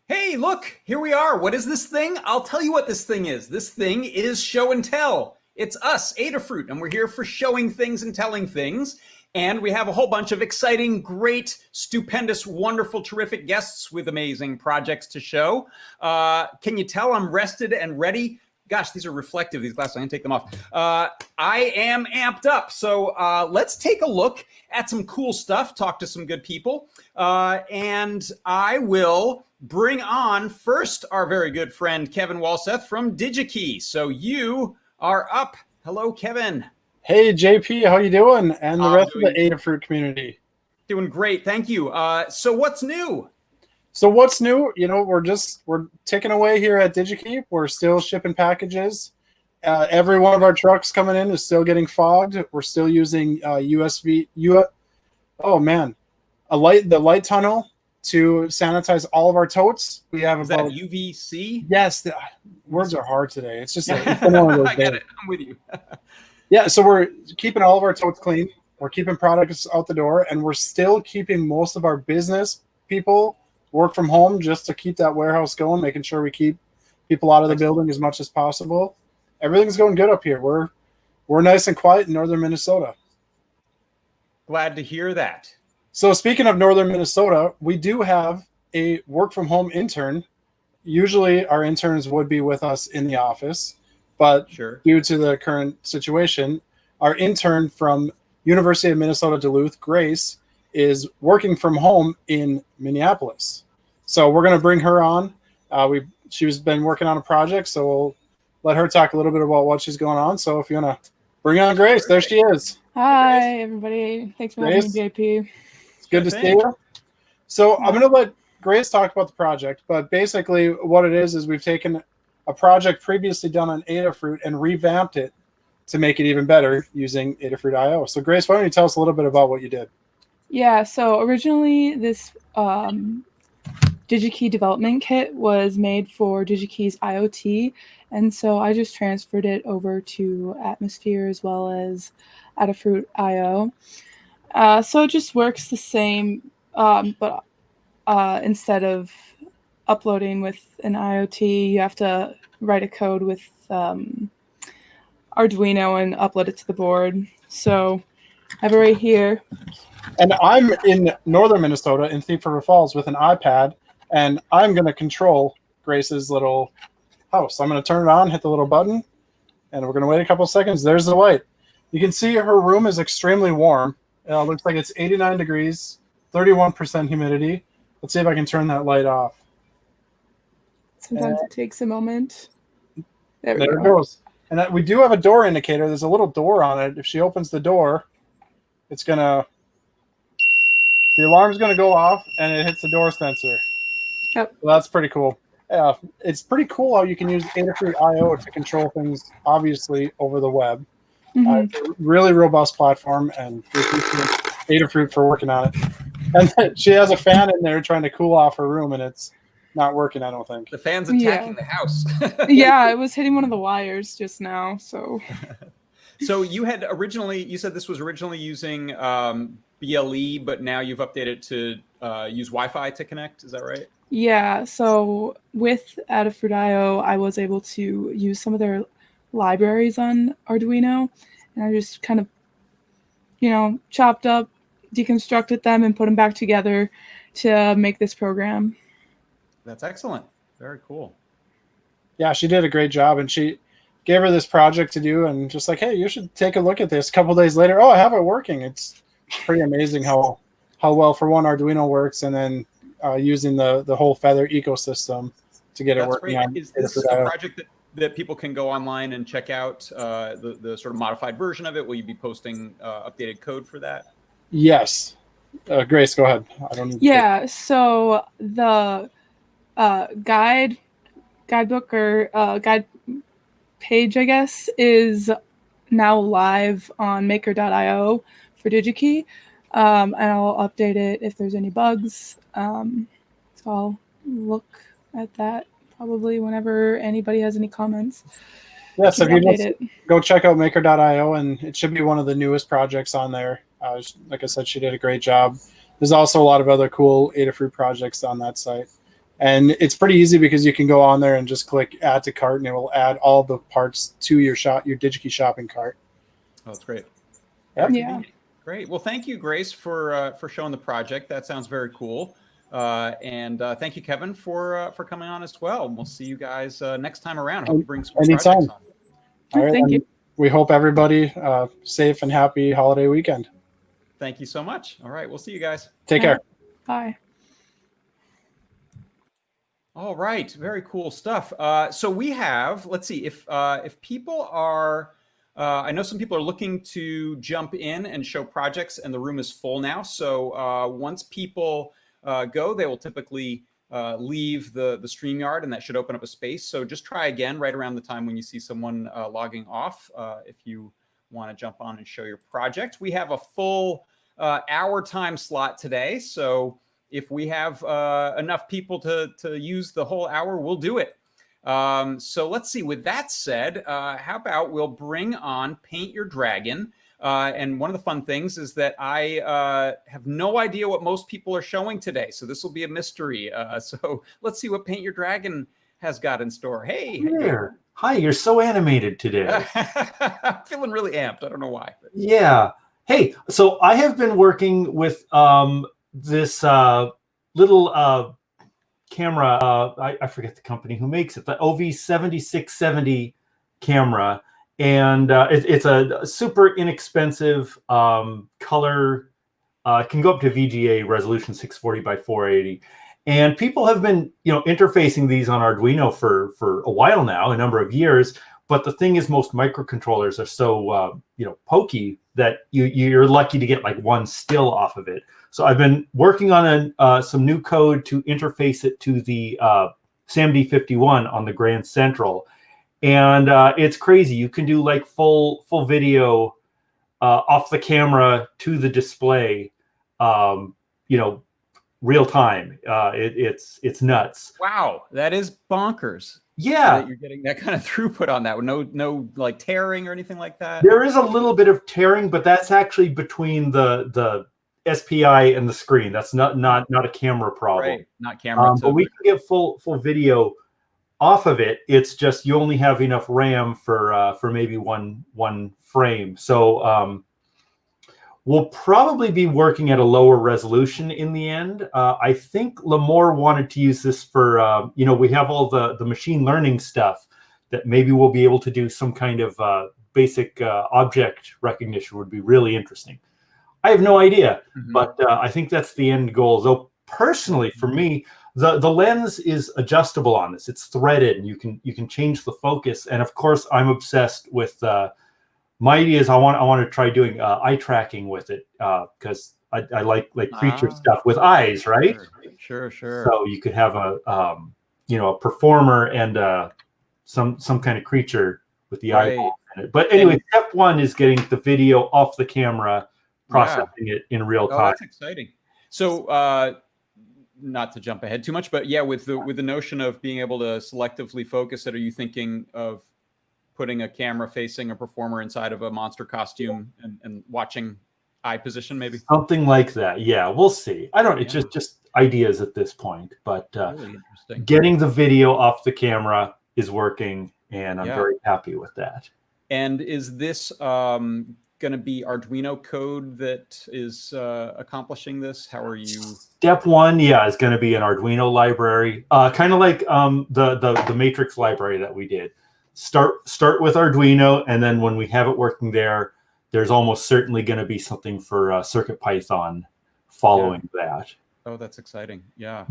Hey, look, here we are. What is this thing? I'll tell you what this thing is. This thing is show and tell. It's us, Adafruit, and we're here for showing things and telling things. And we have a whole bunch of exciting, great, stupendous, wonderful, terrific guests with amazing projects to show. Can you tell I'm rested and ready? Gosh, these are reflective, these glasses. I can take them off. I am amped up. So let's take a look at some cool stuff, talk to some good people. And I will bring on first our very good friend, Kevin Walseth from Digi-Key. So you are up. Hello, Kevin. Hey, JP, how you doing? And the rest of the Adafruit community. Doing great, thank you. So what's new? So what's new? You know, we're ticking away here at Digi-Key. We're still shipping packages. Every one of our trucks coming in is still getting fogged. We're still using the light tunnel to sanitize all of our totes. We have Is about that UVC? Yes, the words are hard today. It's just it's been one of those I get it. I'm with you. Yeah, so we're keeping all of our totes clean. We're keeping products out the door, and we're still keeping most of our business people work from home just to keep that warehouse going, making sure we keep people out of the building as much as possible. Everything's going good up here. We're nice and quiet in northern Minnesota. Glad to hear that. So speaking of northern Minnesota, we do have a work from home intern. Usually our interns would be with us in the office, but due to the current situation, our intern from University of Minnesota Duluth, Grace, is working from home in Minneapolis. So we're going to bring her on. She's been working on a project, so we'll let her talk a little bit about what she's going on. So if you want to bring on Grace, there she is. Hi, everybody. Thanks for having me, JP. It's good to see you. So I'm going to let Grace talk about the project, but basically what it is we've taken a project previously done on Adafruit and revamped it to make it even better using Adafruit IO. So Grace, why don't you tell us a little bit about what you did? Yeah, so originally this Digi-Key development kit was made for Digi-Key's IoT, and so I just transferred it over to Atmosphere as well as Adafruit IO. So it just works the same, but instead of uploading with an IoT, you have to write a code with Arduino and upload it to the board. So I have it right here. And I'm in northern Minnesota in Thief River Falls with an iPad, and I'm going to control Grace's little house. I'm going to turn it on, hit the little button, and we're going to wait a couple seconds. There's the light. You can see her room is extremely warm. It looks like it's 89 degrees, 31% humidity. Let's see if I can turn that light off. Sometimes it takes a moment. There it goes. And we do have a door indicator. There's a little door on it. If she opens the door, it's going to... The alarm's going to go off, and it hits the door sensor. Yep. So that's pretty cool. It's pretty cool how you can use Adafruit IO to control things, obviously, over the web. It's a really robust platform, and Adafruit for working on it. And she has a fan in there trying to cool off her room, and it's not working, I don't think. The fan's attacking the house. Yeah, it was hitting one of the wires just now. So you said this was originally using BLE, but now you've updated to use Wi-Fi to connect. Is that right? Yeah. So with Adafruit IO, I was able to use some of their libraries on Arduino, and I just kind of, chopped up, deconstructed them, and put them back together to make this program. That's excellent. Very cool. Yeah, she did a great job, and she gave her this project to do, and just like, hey, you should take a look at this. A couple days later, I have it working. It's pretty amazing how well, for one, Arduino works, and then using the whole Feather ecosystem to get it working. Is this a project that people can go online and check out the sort of modified version of it? Will you be posting updated code for that? Yes. Grace, go ahead. I don't need so the guidebook or guide page, I guess, is now live on maker.io for Digi-Key. And I'll update it if there's any bugs. So I'll look at that probably whenever anybody has any comments. Yeah, so go check out maker.io, and it should be one of the newest projects on there. Like I said, she did a great job. There's also a lot of other cool Adafruit projects on that site. And it's pretty easy because you can go on there and just click add to cart, and it will add all the parts to your Digi-Key shopping cart. Oh, that's great. Yep. Yeah. Great. Well, thank you, Grace, for showing the project. That sounds very cool. And thank you, Kevin, for coming on as well. We'll see you guys next time around. I hope you bring some projects on. All right, thank you. We hope everybody safe and happy holiday weekend. Thank you so much. All right, we'll see you guys. Take care. Bye. All right, very cool stuff. So we have, let's see, if people are, I know some people are looking to jump in and show projects, and the room is full now. So once people go, they will typically leave the StreamYard, and that should open up a space. So just try again right around the time when you see someone logging off, if you want to jump on and show your project. We have a full hour time slot today. So if we have enough people to use the whole hour, we'll do it. So let's see. With that said, how about we'll bring on Paint Your Dragon. And one of the fun things is that I have no idea what most people are showing today. So this will be a mystery. So let's see what Paint Your Dragon has got in store. Hey. There. Hi, you're so animated today. I'm feeling really amped. I don't know why. But. Yeah. Hey, so I have been working with this little camera. I forget the company who makes it, the OV7670 camera. And it's a super inexpensive color. It can go up to VGA resolution 640 by 480. And people have been, interfacing these on Arduino for a while now, a number of years. But the thing is, most microcontrollers are so, pokey that you're lucky to get like one still off of it. So I've been working on some new code to interface it to the SAMD51 on the Grand Central. And it's crazy. You can do like full video off the camera to the display, real time. It's nuts. Wow, that is bonkers. Yeah, that you're getting that kind of throughput on that with no like tearing or anything like that. There is a little bit of tearing, but that's actually between the SPI and the screen. That's not a camera problem. Right, not camera. But we can get full video off of it. It's just you only have enough RAM for maybe one frame. So we'll probably be working at a lower resolution in the end. I think Lamore wanted to use this for we have all the machine learning stuff that maybe we'll be able to do some kind of basic object recognition. Would be really interesting. I have no idea, but I think that's the end goal. Though personally, for me, the lens is adjustable on this. It's threaded, and you can change the focus. And of course, I'm obsessed with. My idea is I want to try doing eye tracking with it because I like creature stuff with eyes, right? Sure. So you could have a performer and some kind of creature with the eyeball in it. But anyway, step one is getting the video off the camera, processing it in real time. That's exciting. So not to jump ahead too much, but yeah, with the notion of being able to selectively focus it, are you thinking of putting a camera facing a performer inside of a monster costume and watching eye position, maybe? Something like that. Yeah, we'll see. I don't. It's just ideas at this point, but really interesting. Getting the video off the camera is working, and I'm very happy with that. And is this going to be Arduino code that is accomplishing this? How are you? Step one, is going to be an Arduino library, kind of like the Matrix library that we did. Start with Arduino, and then when we have it working there's almost certainly going to be something for CircuitPython following that. Oh, that's exciting. Yeah.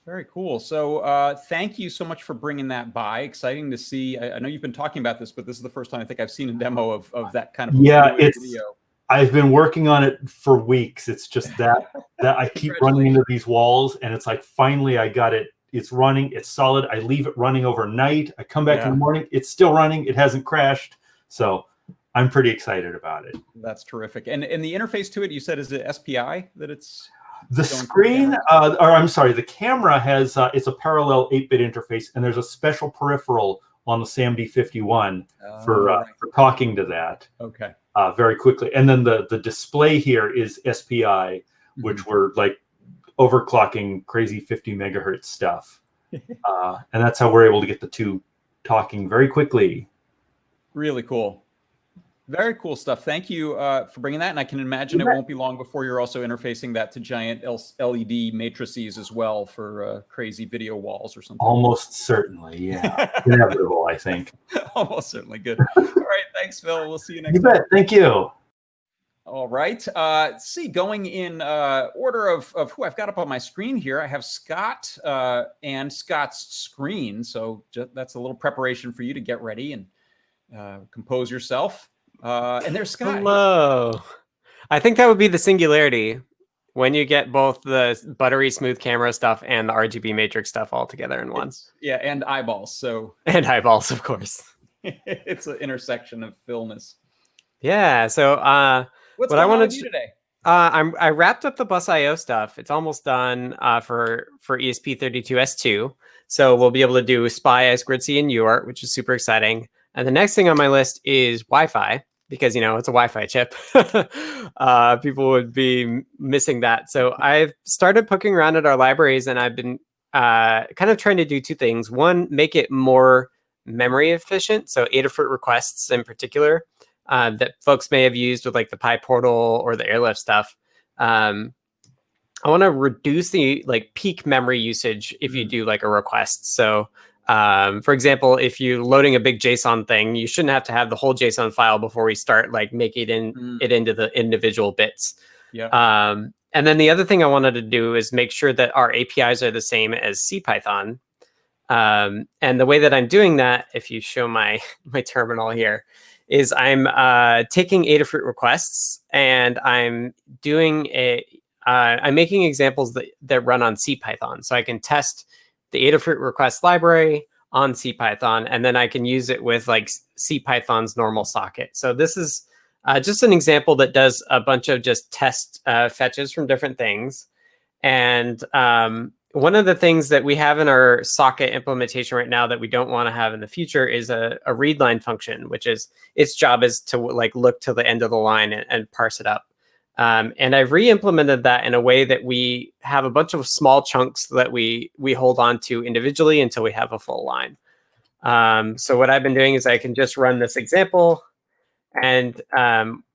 Very cool. So thank you so much for bringing that by. Exciting to see. I know you've been talking about this, but this is the first time I think I've seen a demo of that kind of video. I've been working on it for weeks. It's just that I keep running into these walls, and it's like finally I got it. It's running. It's solid. I leave it running overnight. I come back in the morning. It's still running. It hasn't crashed. So I'm pretty excited about it. That's terrific. And the interface to it, you said, is it SPI that it's the screen? The camera has it's a parallel 8-bit interface, and there's a special peripheral on the SAMD51 for talking to that. Okay. Very quickly, and then the display here is SPI, which we're like overclocking crazy 50 megahertz stuff. And that's how we're able to get the two talking very quickly. Really cool. Very cool stuff. Thank you for bringing that. And I can imagine it won't be long before you're also interfacing that to giant LED matrices as well for crazy video walls or something. Almost certainly, yeah. Inevitable, I think. Almost certainly. Good. All right. Thanks, Phil. We'll see you next time. You bet. Thank you. All right. See, going in order of who I've got up on my screen here, I have Scott and Scott's screen. So that's a little preparation for you to get ready and compose yourself. And there's Scott. Hello. I think that would be the singularity when you get both the buttery smooth camera stuff and the RGB matrix stuff all together in one. Yeah, and eyeballs. And eyeballs, of course. It's an intersection of Philness. Yeah. So what's going on with you today? I wrapped up the bus IO stuff. It's almost done for ESP32S2. So we'll be able to do SPI, iSquared-C, and UART, which is super exciting. And the next thing on my list is Wi-Fi, because, it's a Wi-Fi chip. People would be missing that. So I've started poking around at our libraries, and I've been kind of trying to do two things. One, make it more memory efficient. So Adafruit requests in particular that folks may have used with like the Pi portal or the Airlift stuff. I want to reduce the peak memory usage if you do like a request. So for example, if you're loading a big JSON thing, you shouldn't have to have the whole JSON file before we start making it into the individual bits. Yeah. And then the other thing I wanted to do is make sure that our APIs are the same as CPython. And the way that I'm doing that, if you show my terminal here, is I'm taking Adafruit requests and I'm doing I'm making examples that run on CPython. So I can test the Adafruit request library on CPython, and then I can use it with CPython's normal socket. So this is just an example that does a bunch of just test fetches from different things. And one of the things that we have in our socket implementation right now that we don't want to have in the future is a read line function, which is its job is to look to the end of the line and parse it up. And I've re-implemented that in a way that we have a bunch of small chunks that we hold on to individually until we have a full line. So what I've been doing is I can just run this example. And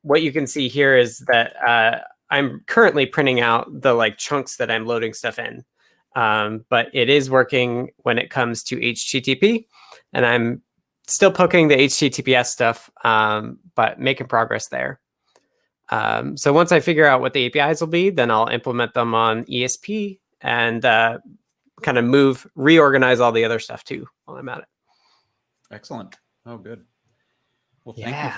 what you can see here is that I'm currently printing out the chunks that I'm loading stuff in. But it is working when it comes to HTTP. And I'm still poking the HTTPS stuff, but making progress there. So once I figure out what the APIs will be, then I'll implement them on ESP and kind of reorganize all the other stuff too while I'm at it. Excellent. Oh, good. Well, thank you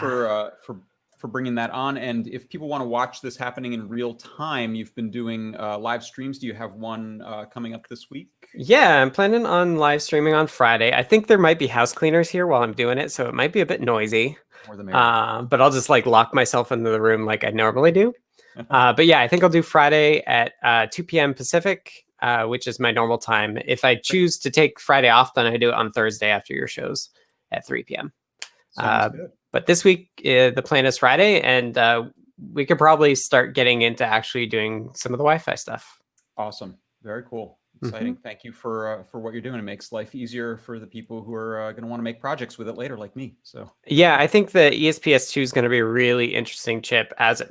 for bringing that on. And if people want to watch this happening in real time, you've been doing live streams. Do you have one coming up this week? Yeah, I'm planning on live streaming on Friday. I think there might be house cleaners here while I'm doing it, so it might be a bit noisy. But I'll just lock myself into the room like I normally do. But yeah, I think I'll do Friday at 2 p.m. Pacific, which is my normal time. If I choose to take Friday off, then I do it on Thursday after your shows at 3 p.m. But this week, the plan is Friday, and we could probably start getting into actually doing some of the Wi-Fi stuff. Awesome. Very cool. Exciting. Thank you for what you're doing. It makes life easier for the people who are going to want to make projects with it later, like me. So yeah, I think the ESPS2 is going to be a really interesting chip as it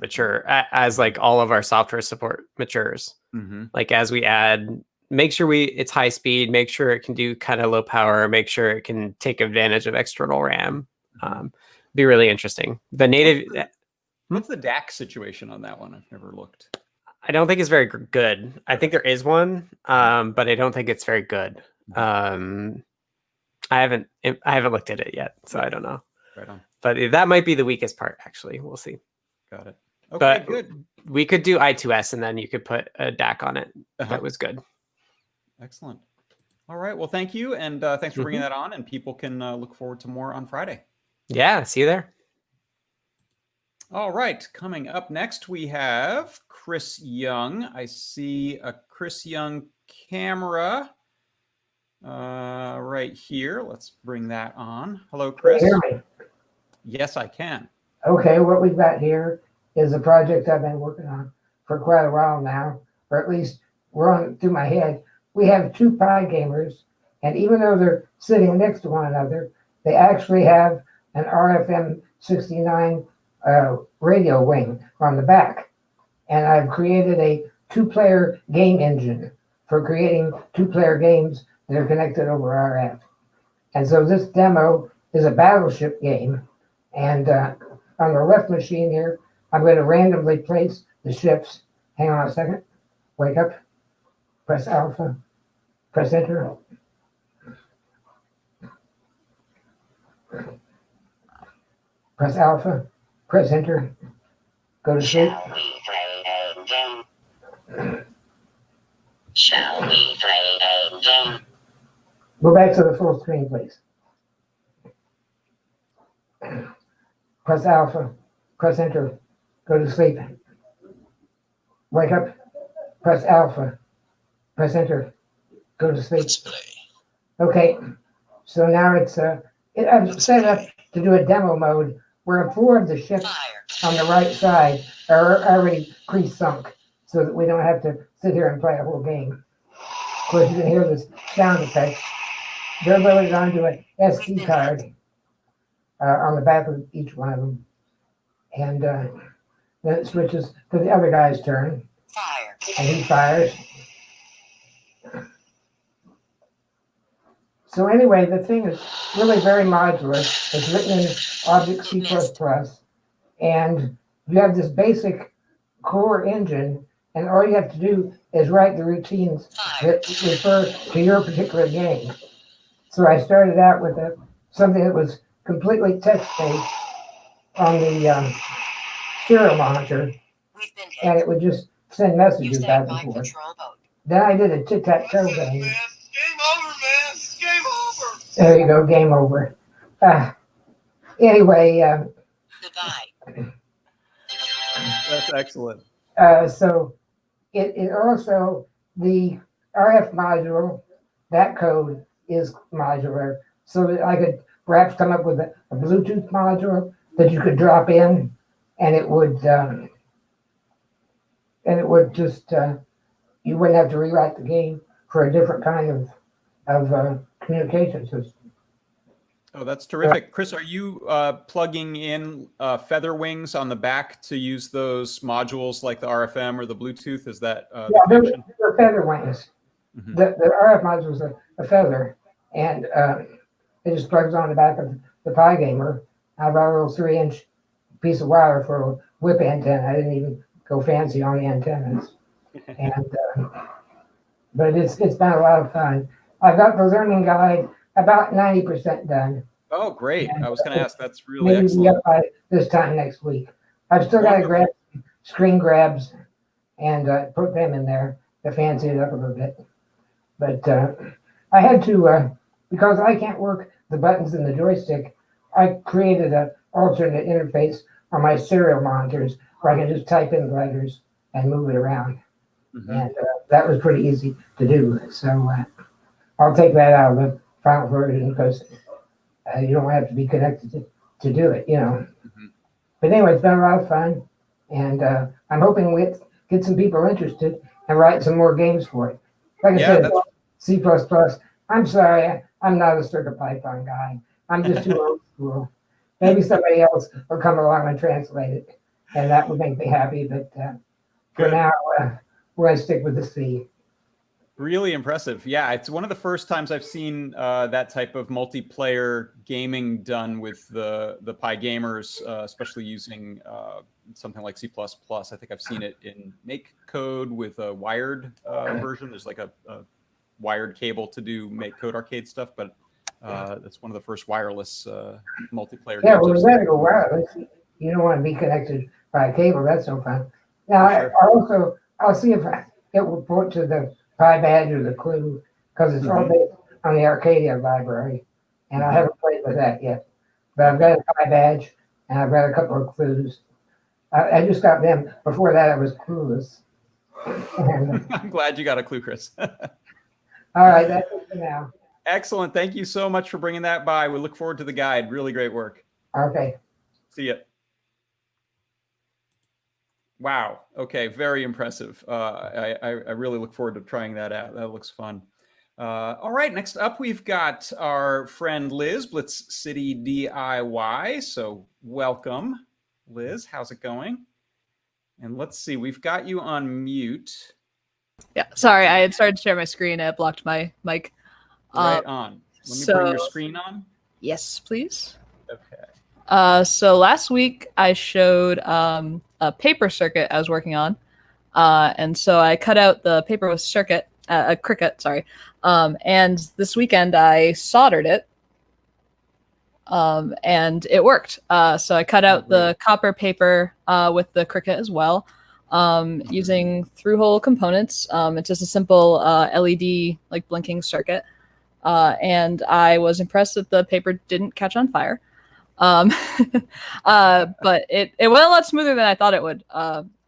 as all of our software support matures. As we add, make sure it's high speed, make sure it can do kind of low power, make sure it can take advantage of external RAM. Be really interesting. The native. What's the DAC situation on that one? I've never looked. I don't think it's very good. I think there is one, but I don't think it's very good. I haven't looked at it yet, so I don't know. Right on. But that might be the weakest part, actually. We'll see. Got it. Okay, but good. We could do I2S, and then you could put a DAC on it. That was good. Excellent. All right. Well, thank you, and thanks for bringing that on. And people can look forward to more on Friday. Yeah. See you there. All right, coming up next, we have Chris Young. I see a Chris Young camera right here. Let's bring that on. Hello, Chris. Can you hear me? Yes, I can. Okay, what we've got here is a project I've been working on for quite a while now, or at least run through my head. We have 2 Pi gamers, and even though they're sitting next to one another, they actually have an RFM69 radio wing on the back. And I've created a 2-player game engine for creating 2-player games that are connected over RF. And so this demo is a battleship game. And on the left machine here, I'm going to randomly place the ships. Hang on a second. Wake up. Press alpha. Press enter. Press alpha. Press enter. Go to sleep. Shall we play a game? Go back to the full screen, please. Press alpha. Press enter. Go to sleep. Wake up. Press alpha. Press enter. Go to sleep. Let's play. Okay. So now it's I've set up to do a demo mode where 4 of the ships on the right side are already pre-sunk, so that we don't have to sit here and play a whole game. Of course, you can hear this sound effect. They're loaded onto an SD card on the back of each one of them. And then it switches to the other guy's turn. Fire. And he fires. So anyway, the thing is really very modular. It's written in Object C++. And you have this basic core engine, and all you have to do is write the routines that refer to your particular game. So I started out with something that was completely text-based on the serial monitor, and it would just send messages back and forth. Then I did a tic-tac-toe game. Game over, man. Game over. There you go, game over. Anyway. Goodbye. That's excellent. So it also, the RF module, that code is modular, so that I could perhaps come up with a Bluetooth module that you could drop in, and it would just, you wouldn't have to rewrite the game for a different kind of communication system. Oh, that's terrific. Chris, are you plugging in feather wings on the back to use those modules like the RFM or the Bluetooth? Is that Yeah, they're feather wings. Mm-hmm. The RF module is a feather, and it just plugs on the back of the Pi Gamer. I brought a little 3-inch piece of wire for a whip antenna. I didn't even go fancy on the antennas. And but it's been a lot of fun. I've got the learning guide about 90% done. Oh, great. And I was going to ask, that's really maybe excellent. Up by this time next week. I've still got to grab screen grabs and put them in there to fancy it up a little bit. But I had to, because I can't work the buttons in the joystick, I created an alternate interface on my serial monitors where I can just type in the letters and move it around. Mm-hmm. And that was pretty easy to do. So I'll take that out of the final version because you don't have to be connected to do it, you know. Mm-hmm. But anyway, it's been a lot of fun, and I'm hoping we get some people interested and write some more games for it. Like I said, C++. I'm sorry, I'm not a CircuitPython guy. I'm just too old school. Maybe somebody else will come along and translate it, and that would make me happy. But for now, we're going to stick with the C. Really impressive. Yeah, it's one of the first times I've seen that type of multiplayer gaming done with the Pi gamers, especially using something like C++. I think I've seen it in Make Code with a wired version. There's like a wired cable to do Make Code arcade stuff, but that's one of the first wireless multiplayer games. Yeah, well, we got to go wireless. You don't want to be connected by a cable. That's no fun. Now, sure. I'll see if it will port to the Pi Badge or the Clue, because it's all based on the Arcadia library, and I haven't played with that yet. But I've got a Pi Badge, and I've got a couple of Clues. I just got them. Before that, I was clueless. And, I'm glad you got a Clue, Chris. All right, that's it for now. Excellent. Thank you so much for bringing that by. We look forward to the guide. Really great work. Okay. See ya. Wow. Okay. Very impressive. I really look forward to trying that out. That looks fun. All right. Next up, we've got our friend Liz, Blitz City DIY. So welcome, Liz. How's it going? And let's see. We've got you on mute. Yeah. Sorry, I had started to share my screen. I blocked my mic. Right on. Let me bring your screen on. Yes, please. Okay. So last week I showed a paper circuit I was working on, and so I cut out the paper with circuit, a Cricut, sorry, and this weekend I soldered it, and it worked. So I cut out the copper paper with the Cricut as well, using through-hole components. It's just a simple LED like blinking circuit, and I was impressed that the paper didn't catch on fire. But it went a lot smoother than I thought it would.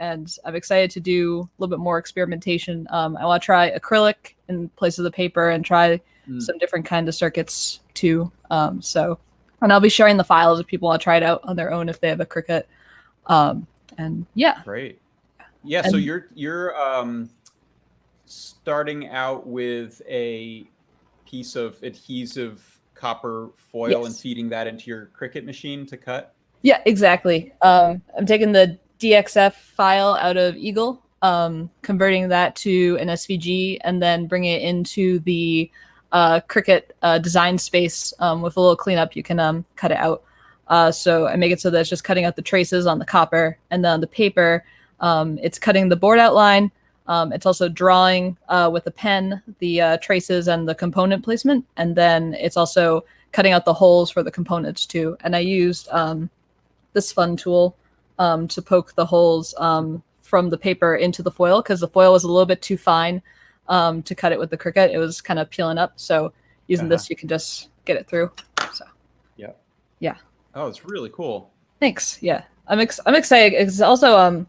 And I'm excited to do a little bit more experimentation. I want to try acrylic in place of the paper and try some different kind of circuits too. And I'll be sharing the files if people want to try it out on their own if they have a Cricut. And yeah. Great. Yeah. So you're starting out with a piece of adhesive copper foil and feeding that into your Cricut machine to cut? Yeah, exactly. I'm taking the DXF file out of Eagle, converting that to an SVG, and then bringing it into the Cricut design space with a little cleanup. You can cut it out. So I make it so that it's just cutting out the traces on the copper, and then on the paper, it's cutting the board outline. It's also drawing with a pen the traces and the component placement, and then it's also cutting out the holes for the components too. And I used this fun tool to poke the holes from the paper into the foil, because the foil was a little bit too fine to cut it with the Cricut. It was kind of peeling up. So using this, you can just get it through. So yeah. Oh, it's really cool. Thanks. Yeah, I'm excited. It's also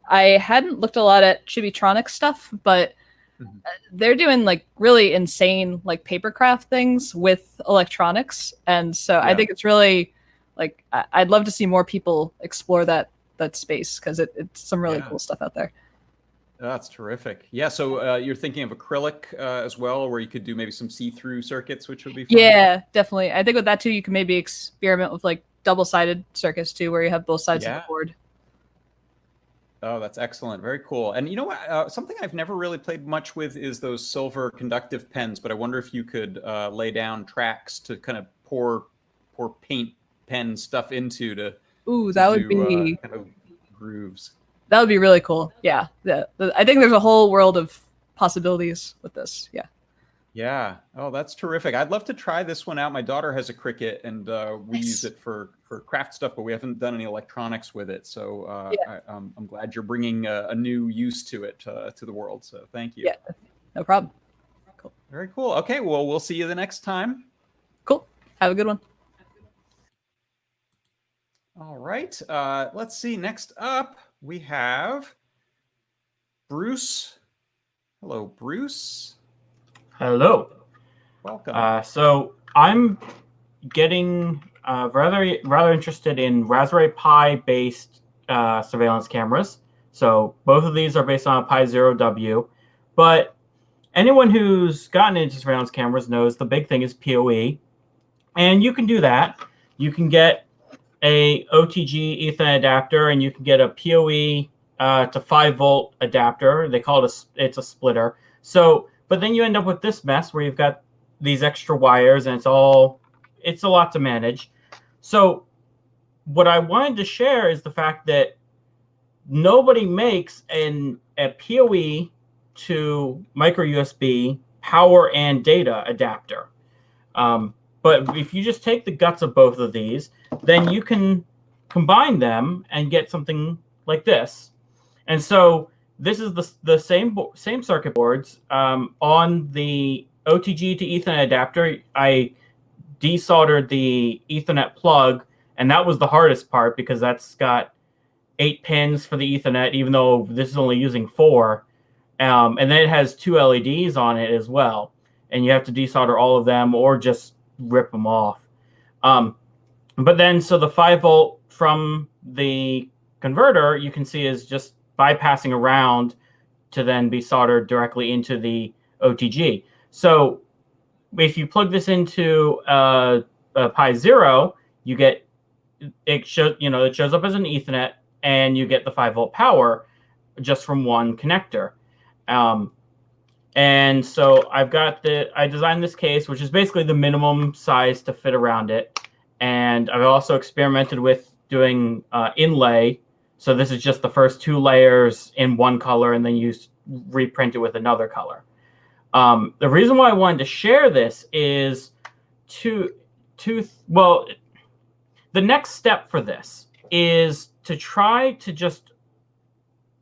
I hadn't looked a lot at Chibitronic stuff, but they're doing like really insane like papercraft things with electronics, and so I think it's really like I'd love to see more people explore that space, because it's some really cool stuff out there. That's terrific. Yeah, so you're thinking of acrylic as well, where you could do maybe some see-through circuits, which would be fun. Yeah, definitely. I think with that too, you can maybe experiment with like double-sided circuits too, where you have both sides of the board. Oh, that's excellent. Very cool. And you know what? Something I've never really played much with is those silver conductive pens, but I wonder if you could lay down tracks to kind of pour paint pen stuff into to that would be kind of grooves. That would be really cool. Yeah. I think there's a whole world of possibilities with this. Yeah. Yeah. Oh, that's terrific. I'd love to try this one out. My daughter has a Cricut, and we use it for craft stuff, but we haven't done any electronics with it. So I'm glad you're bringing a new use to it to the world. So thank you. Yeah, no problem. Cool. Very cool. Okay. Well, we'll see you the next time. Cool. Have a good one. All right. Let's see. Next up, we have Bruce. Hello, Bruce. Hello. Welcome. So I'm getting rather interested in Raspberry Pi based surveillance cameras. So both of these are based on a Pi 0W, but anyone who's gotten into surveillance cameras knows the big thing is PoE, and you can do that. You can get a OTG Ethernet adapter, and you can get a PoE to 5-volt adapter. They call it it's a splitter. So, but then you end up with this mess where you've got these extra wires, and it's a lot to manage. So what I wanted to share is the fact that nobody makes a PoE to micro USB power and data adapter. But if you just take the guts of both of these, then you can combine them and get something like this. And so this is the same circuit boards. On the OTG to Ethernet adapter, I desoldered the Ethernet plug, and that was the hardest part because that's got 8 pins for the Ethernet, even though this is only using 4. And then it has 2 LEDs on it as well, and you have to desolder all of them or just rip them off. But then, so the 5-volt from the converter, you can see is just bypassing around to then be soldered directly into the OTG. So if you plug this into a Pi Zero, you get it shows up as an Ethernet, and you get the 5-volt power just from one connector. And so I designed this case, which is basically the minimum size to fit around it. And I've also experimented with doing inlay. So this is just the first 2 layers in one color, and then you reprint it with another color. The reason why I wanted to share this is the next step for this is to try to just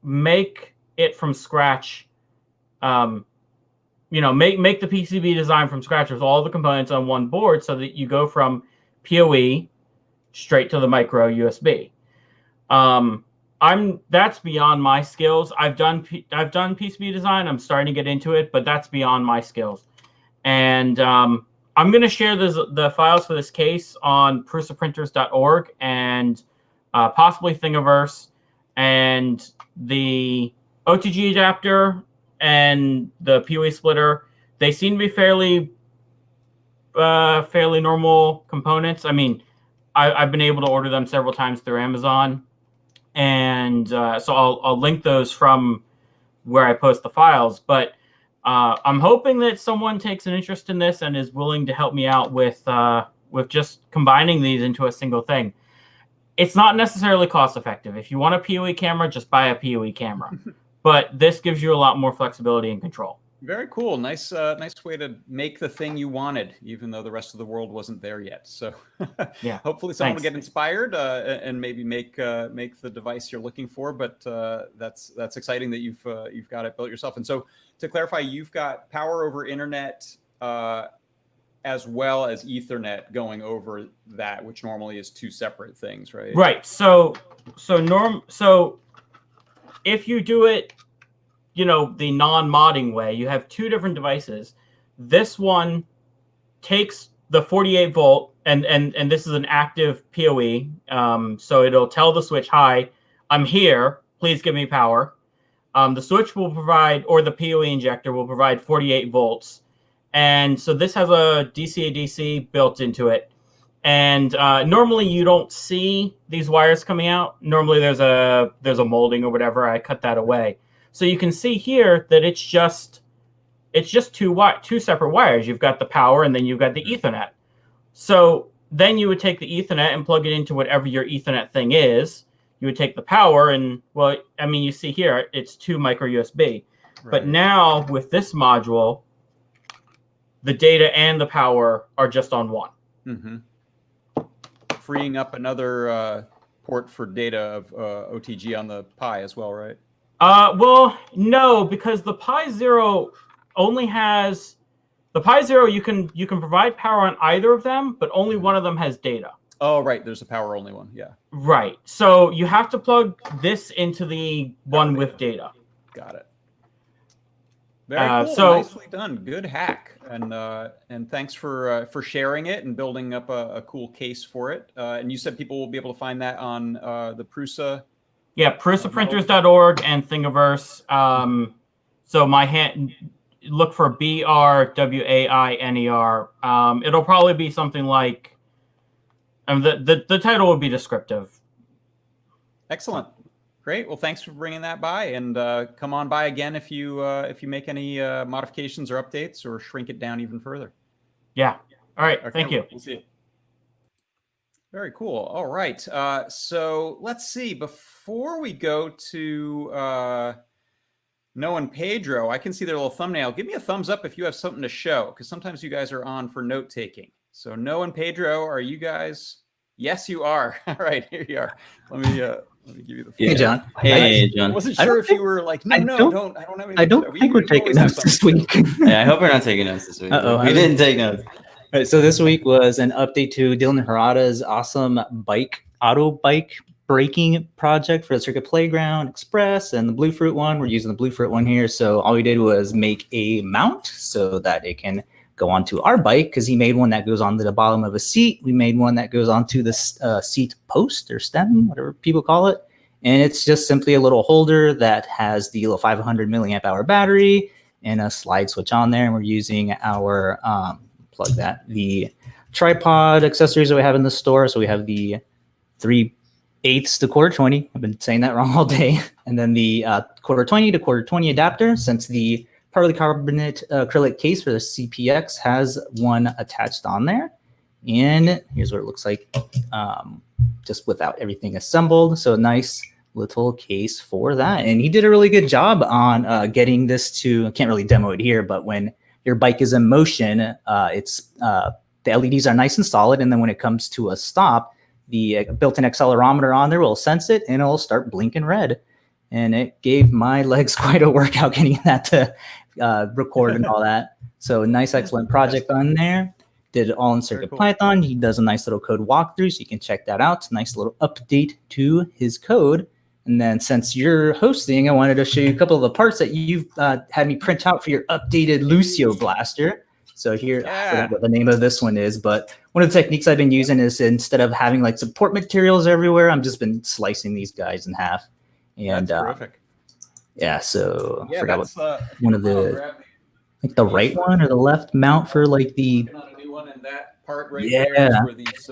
make it from scratch. Make the PCB design from scratch with all the components on one board, so that you go from PoE straight to the micro USB. That's beyond my skills. I've done PCB design. I'm starting to get into it, but that's beyond my skills. And I'm going to share the files for this case on prusaprinters.org and possibly Thingiverse, and the OTG adapter and the PoE splitter. They seem to be fairly normal components. I mean, I've been able to order them several times through Amazon, and so I'll link those from where I post the files. But I'm hoping that someone takes an interest in this and is willing to help me out with just combining these into a single thing. It's not necessarily cost effective. If you want a PoE camera, just buy a PoE camera. But this gives you a lot more flexibility and control. Very cool. Nice way to make the thing you wanted, even though the rest of the world wasn't there yet. So yeah, hopefully someone will get inspired and maybe make the device you're looking for. But that's exciting that you've got it built yourself. And so to clarify, you've got power over internet as well as Ethernet going over that, which normally is 2 separate things, right? Right. So if you do it, the non-modding way, you have 2 different devices. This one takes the 48 volt, and this is an active PoE. So it'll tell the switch, "Hi, I'm here. Please give me power." The switch will provide, or the PoE injector will provide 48 volts. And so this has a DC-DC built into it. And normally you don't see these wires coming out. Normally there's a molding or whatever. I cut that away. So you can see here that it's just 2 separate wires. You've got the power, and then you've got the Ethernet. So then you would take the Ethernet and plug it into whatever your Ethernet thing is. You would take the power, and you see here it's 2 micro USB. Right. But now with this module, the data and the power are just on one. Mm-hmm. Freeing up another port for data of OTG on the Pi as well, right? Well, no, because the Pi Zero only has the Pi Zero. You can provide power on either of them, but only one of them has data. Oh, right. There's a power only one. Yeah. Right. So you have to plug this into the one with data. Got it. Very cool. So nicely done. Good hack. And thanks for sharing it and building up a cool case for it. And you said people will be able to find that on the Prusa. Yeah, prusaprinters.org and Thingiverse. So look for BRWAINER. It'll probably be something like, the title will be descriptive. Excellent. Great. Well, thanks for bringing that by, and come on by again if you make any modifications or updates or shrink it down even further. Yeah. All right. Okay, thank you. We'll see you. Very cool. All right. So let's see. Before we go to Noah and Pedro, I can see their little thumbnail. Give me a thumbs up if you have something to show, because sometimes you guys are on for note taking. So Noah and Pedro, are you guys? Yes, you are. All right, here you are. Let me give you the. Hey, John. Hey, John. I wasn't sure if you were like, no, don't. I don't have any. I don't think we're taking notes this week. Yeah, I hope we're not taking notes this week. We didn't take notes. All right, so this week was an update to Dylan Harada's awesome auto bike braking project for the Circuit Playground Express and the Blue Fruit one. We're using the Blue Fruit one here. So all we did was make a mount so that it can go onto our bike, because he made one that goes onto the bottom of a seat. We made one that goes onto the seat post or stem, whatever people call it. And it's just simply a little holder that has the little 500 milliamp hour battery and a slide switch on there. And we're using our, the tripod accessories that we have in the store. So we have the 3/8 to 1/4-20. I've been saying that wrong all day. And then the 1/4-20 to 1/4-20 adapter, since the polycarbonate acrylic case for the CPX has one attached on there. And here's what it looks like just without everything assembled. So a nice little case for that. And he did a really good job on getting this to, I can't really demo it here, but when your bike is in motion, the LEDs are nice and solid. And then when it comes to a stop, the built-in accelerometer on there will sense it and it'll start blinking red. And it gave my legs quite a workout getting that to record and all that. So nice, excellent project on there. Did it all in CircuitPython. He does a nice little code walkthrough, so you can check that out. It's a nice little update to his code. And then since you're hosting, I wanted to show you a couple of the parts that you've had me print out for your updated Lucio Blaster. So here, I forgot what the name of this one is, but one of the techniques I've been using is instead of having like support materials everywhere, I've just been slicing these guys in half. And that's terrific. Yeah, so I forgot what one of the, like the right one or the left mount for like the one in that part right there is where these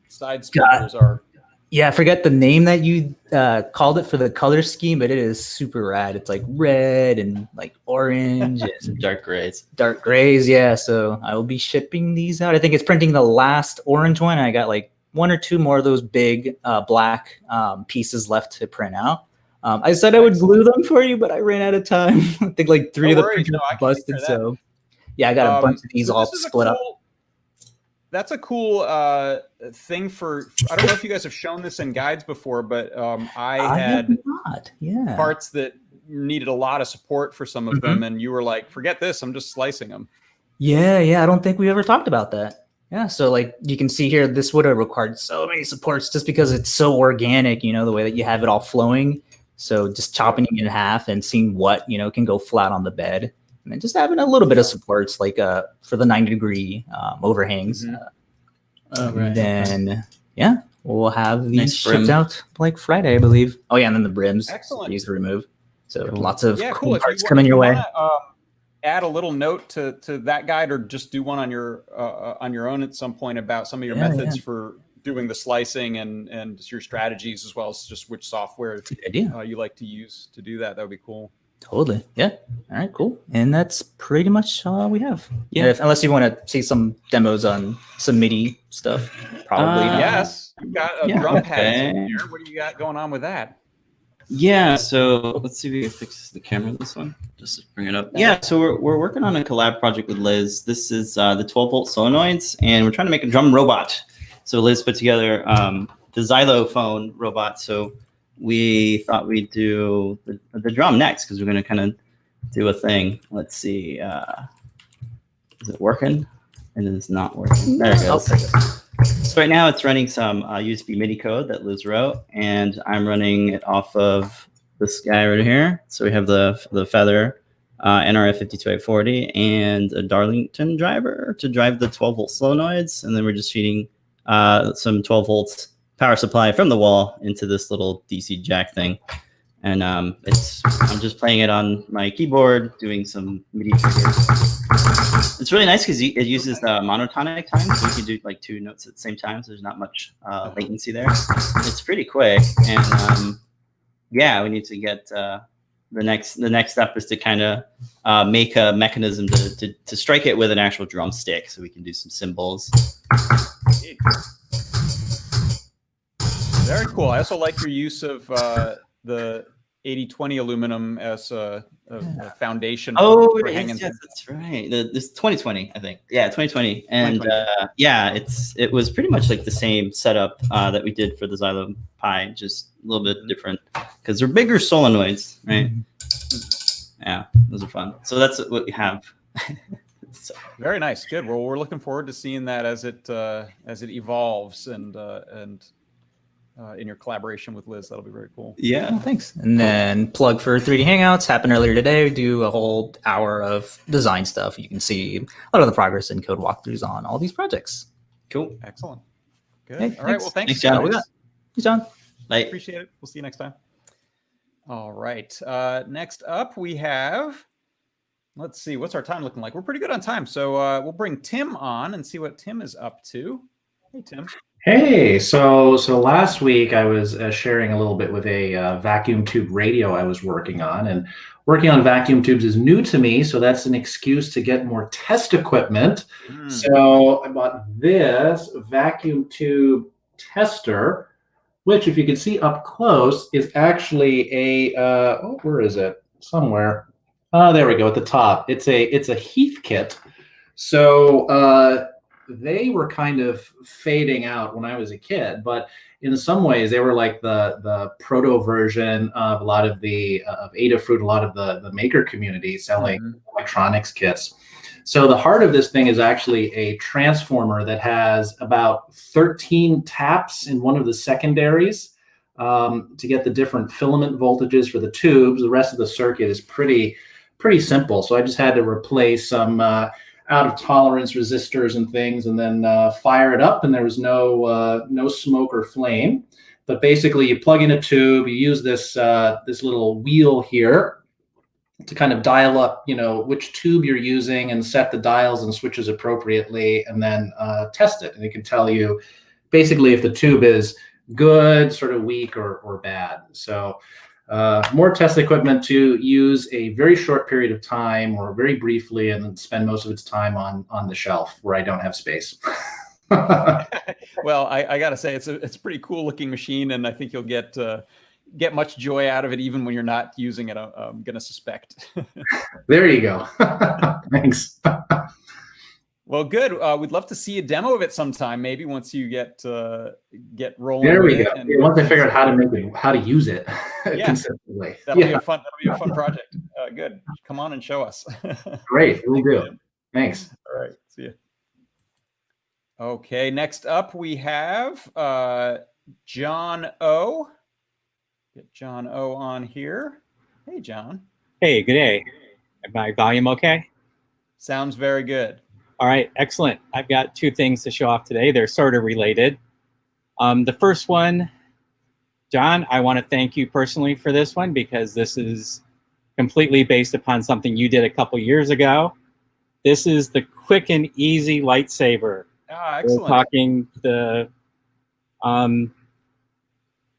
side splitters are. Yeah, I forget the name that you called it for the color scheme, but it is super rad. It's like red and like orange and dark grays. Dark grays, yeah. So I will be shipping these out. I think it's printing the last orange one. I got like 1 or 2 more of those big black pieces left to print out. I said I would glue them for you, but I ran out of time. I think like 3 of the printers busted. So yeah, I got a bunch of these all split up. That's a cool thing for, I don't know if you guys have shown this in guides before, but I had parts that needed a lot of support for some of them. And you were like, forget this, I'm just slicing them. Yeah. I don't think we ever talked about that. Yeah. So like you can see here, this would have required so many supports just because it's so organic, you know, the way that you have it all flowing. So just chopping it in half and seeing what, you know, can go flat on the bed. And then just having a little bit of supports like for the 90-degree overhangs. Right. Then, we'll have these shipped out like Friday, I believe. Oh, yeah, and then the brims. Excellent. Easy to remove. So lots of cool parts coming your way. Add a little note to that guide, or just do one on your own at some point about some of your methods for doing the slicing and your strategies, as well as just which software you like to use to do that. That would be cool. Totally. Yeah. All right, cool. And that's pretty much all we have. Yeah. Unless you want to see some demos on some MIDI stuff, probably. Yes. You've got a drum pad in here. What do you got going on with that? Yeah. So let's see if we can fix the camera this one. Just to bring it up. Yeah. So we're working on a collab project with Liz. This is the 12-volt solenoids, and we're trying to make a drum robot. So Liz put together the xylophone robot. So we thought we'd do the drum next because we're going to kind of do a thing. Let's see. Is it working? It is not working. There it goes. So right now it's running some USB MIDI code that Liz wrote, and I'm running it off of this guy right here. So we have the Feather NRF 52840 and a Darlington driver to drive the 12-volt solenoids, and then we're just feeding some 12 volts power supply from the wall into this little DC jack thing. And I'm just playing it on my keyboard, doing some MIDI triggers. It's really nice because it uses the monotonic time, so you can do like 2 notes at the same time, so there's not much latency there. It's pretty quick, and we need to get the next step is to kind of make a mechanism to strike it with an actual drumstick, so we can do some cymbals. Very cool. I also like your use of the 80-20 aluminum as a foundation. For hanging. Yes, that's right. This 2020, I think. Yeah, 2020. And it was pretty much like the same setup that we did for the Xylo Pi, just a little bit different because they're bigger solenoids, right? Yeah, those are fun. So that's what we have. So. Very nice. Good. Well, we're looking forward to seeing that as it evolves and in your collaboration with Liz. That'll be very cool. Yeah. Well, thanks. And then plug for 3D Hangouts happened earlier today. We do a whole hour of design stuff. You can see a lot of the progress and code walkthroughs on all these projects. Cool. Excellent. Good. Hey, all right. Well, thanks, John. Thanks, John. Bye. Appreciate it. We'll see you next time. All right. Next up, we have, let's see, what's our time looking like? We're pretty good on time. So we'll bring Tim on and see what Tim is up to. Hey, Tim. Hey, so last week I was sharing a little bit with a vacuum tube radio I was working on, and working on vacuum tubes is new to me, so that's an excuse to get more test equipment. So I bought this vacuum tube tester, which, if you can see up close, is actually a oh, where is it? Somewhere. There we go at the top. It's a Heath kit. So they were kind of fading out when I was a kid, but in some ways they were like the proto version of a lot of the of Adafruit, a lot of the maker community selling electronics kits. So the heart of this thing is actually a transformer that has about 13 taps in one of the secondaries to get the different filament voltages for the tubes. The rest of the circuit is pretty simple. So I just had to replace some out of tolerance resistors and things, and then fire it up, and there was no smoke or flame. But basically, you plug in a tube, you use this this little wheel here to kind of dial up, which tube you're using, and set the dials and switches appropriately, and then test it. And it can tell you basically if the tube is good, sort of weak, or bad. So more test equipment to use a very short period of time or very briefly, and then spend most of its time on the shelf where I don't have space. Well, I got to say, it's a pretty cool looking machine, and I think you'll get much joy out of it even when you're not using it, I'm going to suspect. There you go. Thanks. Well, good. We'd love to see a demo of it sometime, maybe once you get rolling. There we with go. It and once I figure out how to use it consistently. That'll be a fun project. Good. Come on and show us. Great. We'll do. Thanks. All right. See you. Okay. Next up, we have John O. Get John O on here. Hey, John. Hey, good day. Is my volume okay? Sounds very good. All right, excellent. I've got two things to show off today. They're sort of related. The first one, John, I want to thank you personally for this one, because this is completely based upon something you did a couple years ago. This is the quick and easy lightsaber. Ah, excellent. We're talking the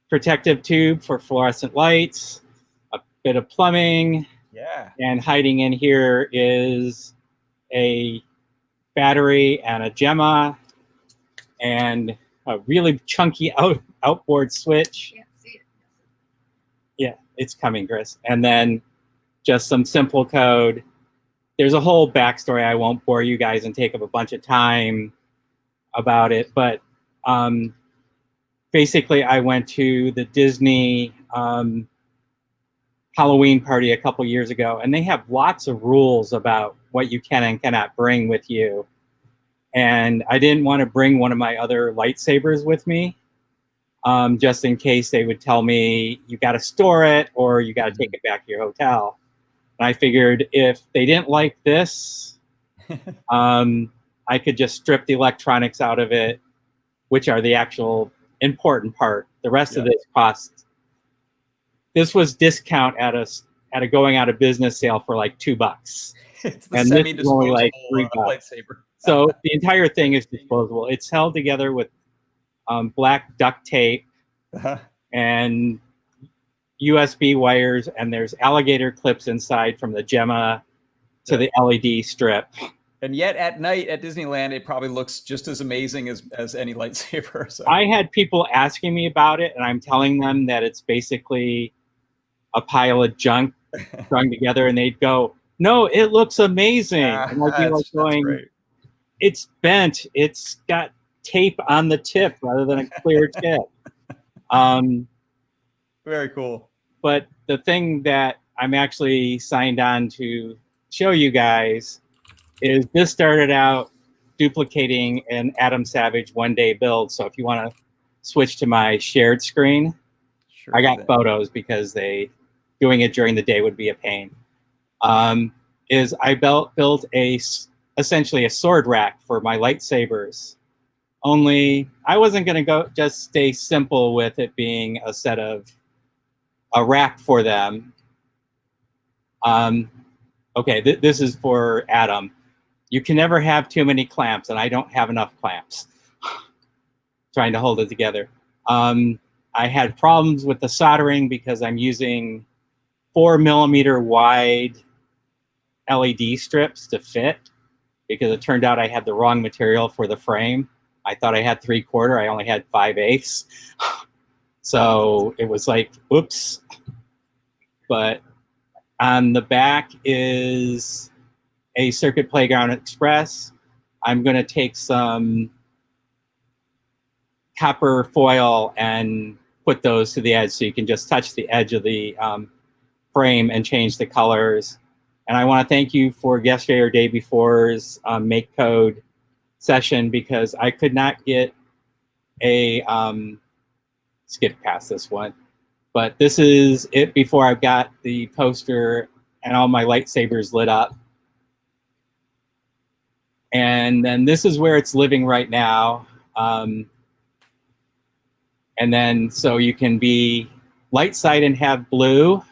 protective tube for fluorescent lights, a bit of plumbing, and hiding in here is a battery and a gemma and a really chunky outboard switch. Can't see it. Yeah, it's coming, Chris. And then just some simple code. There's a whole backstory. I won't bore you guys and take up a bunch of time about it, but basically I went to the Disney Halloween party a couple years ago, and they have lots of rules about what you can and cannot bring with you. And I didn't want to bring one of my other lightsabers with me, just in case they would tell me you got to store it or you got to take it back to your hotel. And I figured if they didn't like this, I could just strip the electronics out of it, which are the actual important part. The rest of this costs. This was discount at a going out of business sale for like $2. It's the and this is only like $3. lightsaber. So the entire thing is disposable. It's held together with black duct tape and USB wires, and there's alligator clips inside from the gemma to the LED strip. And yet at night at Disneyland, it probably looks just as amazing as any lightsaber. So. I had people asking me about it, and I'm telling them that it's basically a pile of junk strung together, and they'd go, "No, it looks amazing." And I'd be like going, "It's bent. It's got tape on the tip rather than a clear tip." Very cool. But the thing that I'm actually signed on to show you guys is this started out duplicating an Adam Savage one-day build. So if you want to switch to my shared screen, I got photos because doing it during the day would be a pain. Is I built essentially a sword rack for my lightsabers. Only I wasn't going to just stay simple with it being a set of a rack for them. Okay, this is for Adam. You can never have too many clamps, and I don't have enough clamps. Trying to hold it together. I had problems with the soldering because I'm using 4mm wide LED strips to fit, because it turned out I had the wrong material for the frame. I thought I had 3/4, I only had 5/8. So it was like, oops. But on the back is a Circuit Playground Express. I'm going to take some copper foil and put those to the edge so you can just touch the edge of the frame and change the colors. And I want to thank you for yesterday or day before's Make Code session, because I could not get a, skip past this one, but this is it before I got the poster and all my lightsabers lit up. And then this is where it's living right now. And then so you can be light side and have blue,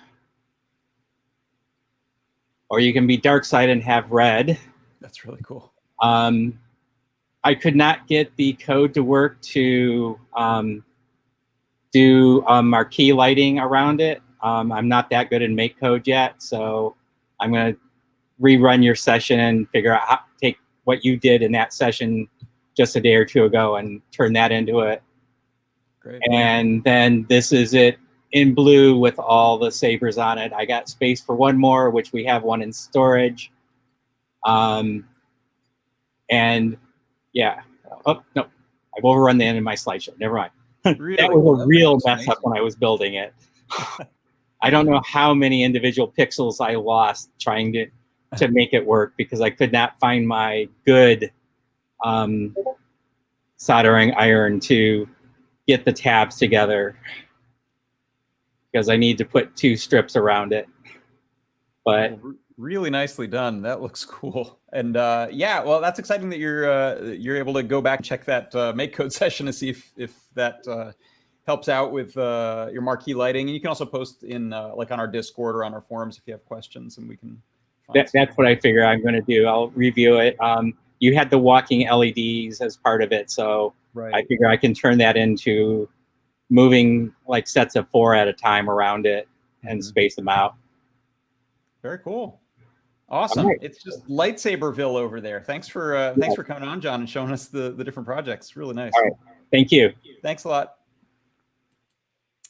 or you can be dark side and have red. That's really cool. I could not get the code to work to do marquee lighting around it. I'm not that good in Make Code yet, so I'm going to rerun your session and figure out how to take what you did in that session just a day or two ago and turn that into it. Great. And then this is it in blue with all the sabers on it. I got space for one more, which we have one in storage. And yeah, oh, no, I've overrun the end of my slideshow. Never mind. Really That was cool. a real That's mess up when I was building it. I don't know how many individual pixels I lost trying to make it work, because I could not find my good soldering iron to get the tabs together, because I need to put 2 strips around it. But really nicely done. That looks cool. And yeah, well, that's exciting that you're able to go back and check that Make Code session to see if that helps out with your marquee lighting. And you can also post in like on our Discord or on our forums if you have questions, and we can. That's what I figure I'm going to do. I'll review it. You had the walking LEDs as part of it, so right. I figure I can turn that into moving like sets of 4 at a time around it and space them out. Very cool. Awesome. Right. It's just Lightsaberville over there. Thanks for coming on, John, and showing us the different projects. Really nice. All right. Thank you. Thanks a lot.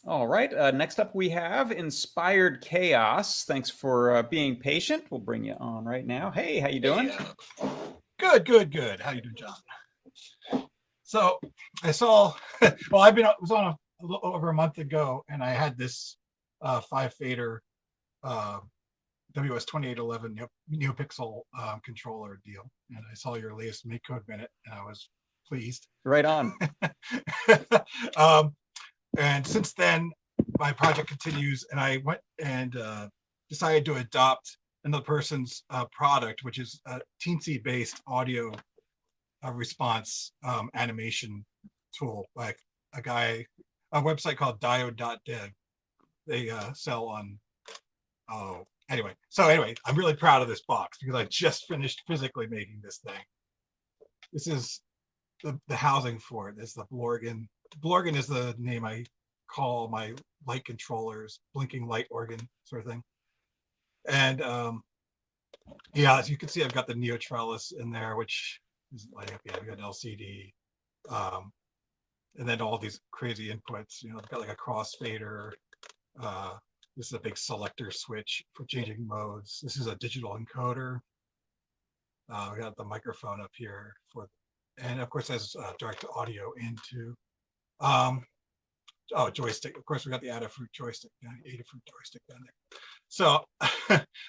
All right. Next up, we have Inspired Chaos. Thanks for being patient. We'll bring you on right now. Hey, how you doing? Good, good, good. How you doing, John? So I saw, well, I was on a little over a month ago, and I had this 5-fader WS2811 NeoPixel controller deal, and I saw your latest Make Code Minute, and I was pleased. Right on. And since then, my project continues, and I went and decided to adopt another person's product, which is a Teensy-based audio response animation tool, like a website called diode.dev. They sell on, anyway, I'm really proud of this box because I just finished physically making this thing. This is the housing for it. It's the Blorgan. Blorgan is the name I call my light controllers, blinking light organ sort of thing. And yeah, as you can see, I've got the Neo Trellis in there, which is like, yeah, I've got an LCD, and then all these crazy inputs. You know, I've got like a crossfader. This is a big selector switch for changing modes. This is a digital encoder. We got the microphone up here and of course, has direct audio into. Oh, joystick. Of course, we got the Adafruit joystick, Adafruit joystick down there. So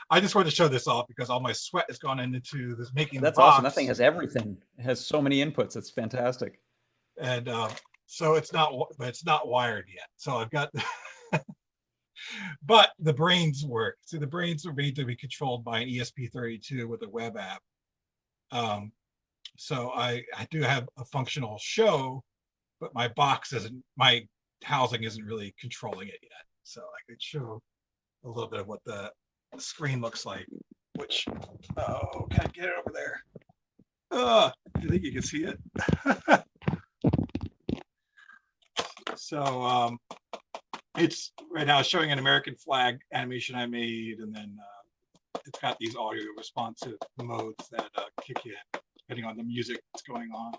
I just wanted to show this off because all my sweat has gone into this making. That's the box. awesome. That thing has everything. It has so many inputs. It's fantastic. And so it's not wired yet. So I've got, but the brains work. See, the brains are made to be controlled by an ESP32 with a web app. So I do have a functional show, but my box isn't, my housing isn't really controlling it yet. so I could show a little bit of what the screen looks like. Which, oh, can I get it over there? Oh, I think you can see it. So it's right now showing an American flag animation I made, and then it's got these audio responsive modes that kick in depending on the music that's going on.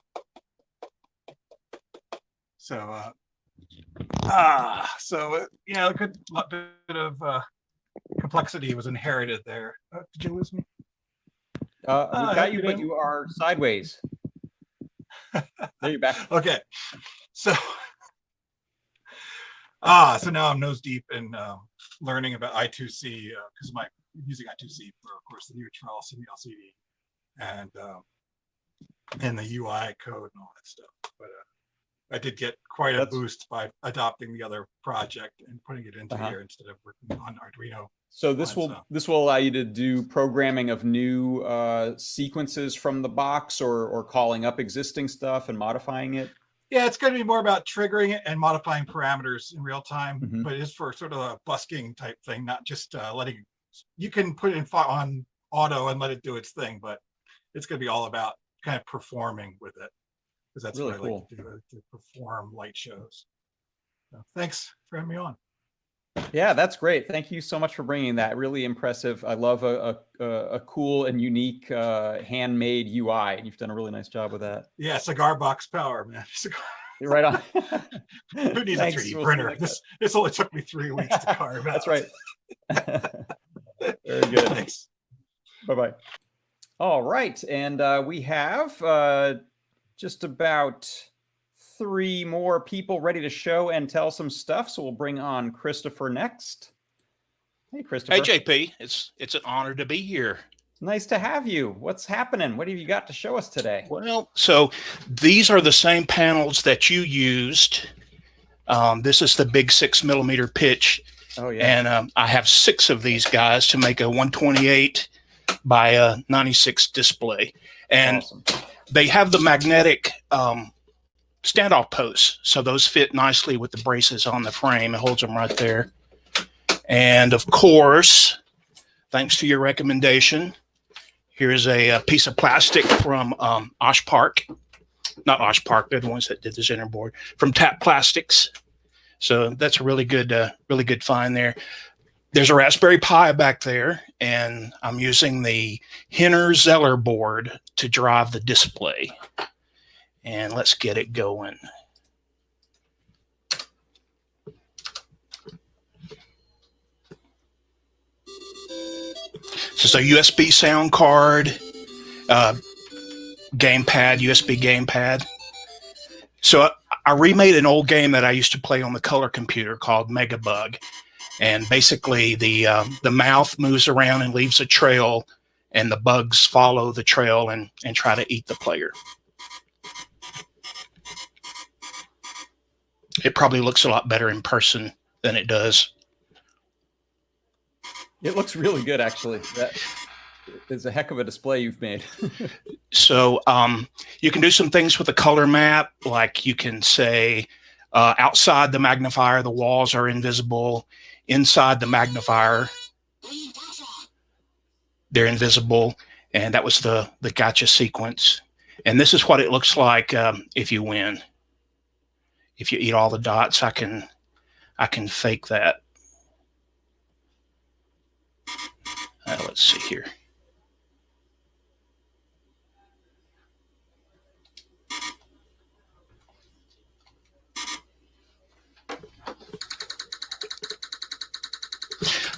So a good bit of complexity was inherited there. Did you lose me? We got you, but you are sideways. There you're back. Okay, so so now I'm nose deep in learning about I2C because I'm using I2C for, of course, the new Trellis and the LCD and the UI code and all that stuff. But I did get quite a boost by adopting the other project and putting it into here instead of working on Arduino. So this will allow you to do programming of new sequences from the box, or calling up existing stuff and modifying it. Yeah, it's going to be more about triggering it and modifying parameters in real time, but it is for sort of a busking type thing, not just letting. You can put it in on auto and let it do its thing, but it's going to be all about kind of performing with it, because that's really what I like to do, to perform light shows. So thanks for having me on. Yeah, that's great. Thank you so much for bringing that. Really impressive. I love a cool and unique handmade UI, and you've done a really nice job with that. Yeah, cigar box power, man. You're right on. Who needs a 3D printer? This only took me 3 weeks to carve out. That's right. Very good. Thanks. Bye-bye. All right, and we have just about 3 more people ready to show and tell some stuff. So we'll bring on Christopher next. Hey, Christopher. Hey, JP. It's an honor to be here. Nice to have you. What's happening? What have you got to show us today? Well, so these are the same panels that you used. This is the big 6mm pitch. Oh, yeah. And I have 6 of these guys to make a 128 by 96 display. And awesome. They have the magnetic standoff posts, so those fit nicely with the braces on the frame. It holds them right there. And of course, thanks to your recommendation, here's a piece of plastic from Osh Park. Not Osh Park, they're the ones that did the center board, from Tap Plastics. So that's a really good find there. There's a Raspberry Pi back there, and I'm using the Henner Zeller board to drive the display. And let's get it going. This is a USB sound card, gamepad, USB gamepad. So I remade an old game that I used to play on the color computer called Megabug. And basically the mouth moves around and leaves a trail, and the bugs follow the trail and try to eat the player. It probably looks a lot better in person than it does. It looks really good, actually. That is a heck of a display you've made. So you can do some things with the color map, like you can say outside the magnifier, the walls are invisible. Inside the magnifier, they're invisible. And that was the gotcha sequence. And this is what it looks like if you win. If you eat all the dots, I can fake that. Let's see here.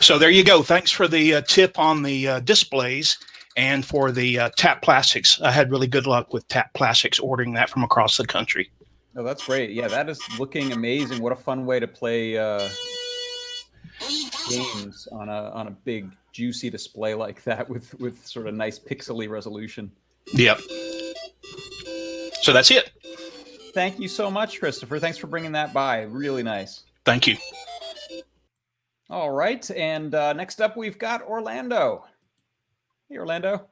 So there you go. Thanks for the tip on the displays and for the Tap Plastics. I had really good luck with Tap Plastics ordering that from across the country. Oh, that's great. Yeah, that is looking amazing. What a fun way to play games on a big, juicy display like that with sort of nice pixely resolution. Yep. So that's it. Thank you so much, Christopher. Thanks for bringing that by. Really nice. Thank you. All right, and next up we've got Orlando. Hey, Orlando.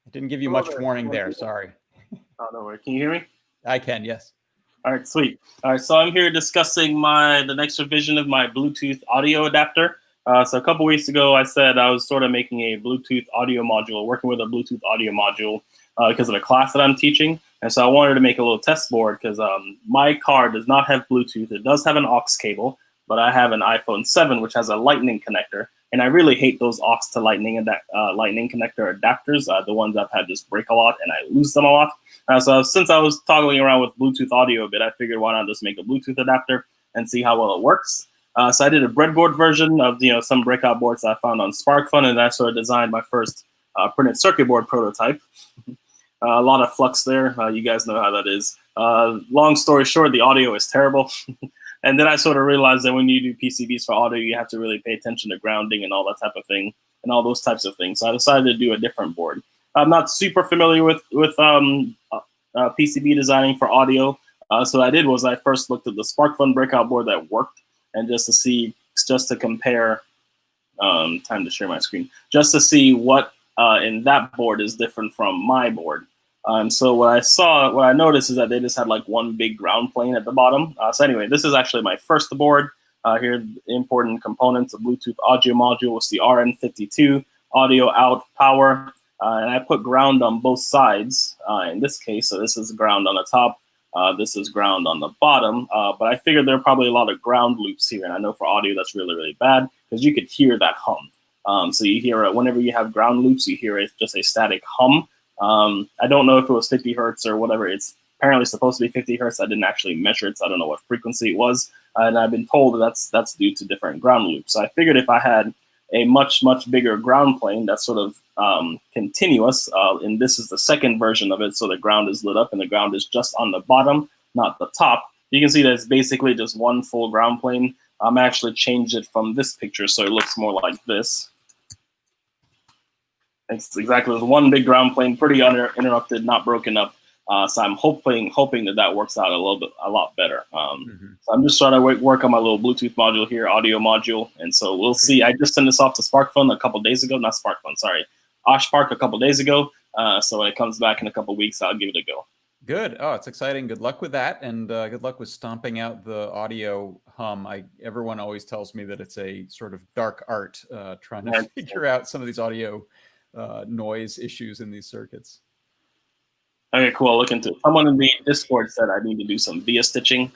I didn't give you much warning there. Sorry. Oh, no worries. Can you hear me? I can, yes. All right, sweet. All right, so I'm here discussing the next revision of my Bluetooth audio adapter. So a couple weeks ago, I said I was sort of making a Bluetooth audio module, working with a Bluetooth audio module because of a class that I'm teaching. And so I wanted to make a little test board because my car does not have Bluetooth. It does have an aux cable, but I have an iPhone 7, which has a lightning connector. And I really hate those aux to lightning lightning connector adapters. The ones I've had just break a lot and I lose them a lot. So since I was toggling around with Bluetooth audio a bit, I figured why not just make a Bluetooth adapter and see how well it works. So I did a breadboard version of some breakout boards I found on SparkFun, and I sort of designed my first printed circuit board prototype. A lot of flux there. You guys know how that is. Long story short, the audio is terrible. And then I sort of realized that when you do PCBs for audio, you have to really pay attention to grounding and all that type of thing, and all those types of things. So I decided to do a different board. I'm not super familiar with PCB designing for audio. So what I did was I first looked at the SparkFun breakout board that worked, and just to compare, time to share my screen, just to see what in that board is different from my board. So what I noticed is that they just had like one big ground plane at the bottom. So anyway, this is actually my first board. Here, the important components of Bluetooth audio module was the RN52, audio out, power, and I put ground on both sides in this case. So this is ground on the top, this is ground on the bottom, but I figured there are probably a lot of ground loops here, and I know for audio that's really, really bad because you could hear that hum. So you hear it whenever you have ground loops, you hear it just a static hum. I don't know if it was 50 hertz or whatever. It's apparently supposed to be 50 hertz. I didn't actually measure it, so I don't know what frequency it was. And I've been told that that's due to different ground loops. So I figured if I had a much, much bigger ground plane that's sort of continuous, and this is the second version of it, so the ground is lit up and the ground is just on the bottom, not the top. You can see that it's basically just one full ground plane. I'm actually changed it from this picture so it looks more like this. It's exactly one big ground plane, pretty uninterrupted, not broken up. So I'm hoping that works out a lot better. So I'm just trying to work on my little Bluetooth module here, audio module, and so we'll see. I just sent this off to SparkFun a couple days ago, not SparkFun, sorry, OshPark a couple days ago. So when it comes back in a couple weeks, I'll give it a go. Good. Oh, it's exciting. Good luck with that, and good luck with stomping out the audio hum. Everyone always tells me that it's a sort of dark art trying to figure out some of these audio noise issues in these circuits. Okay, cool. I'll look into it. Someone in the Discord said I need to do some via stitching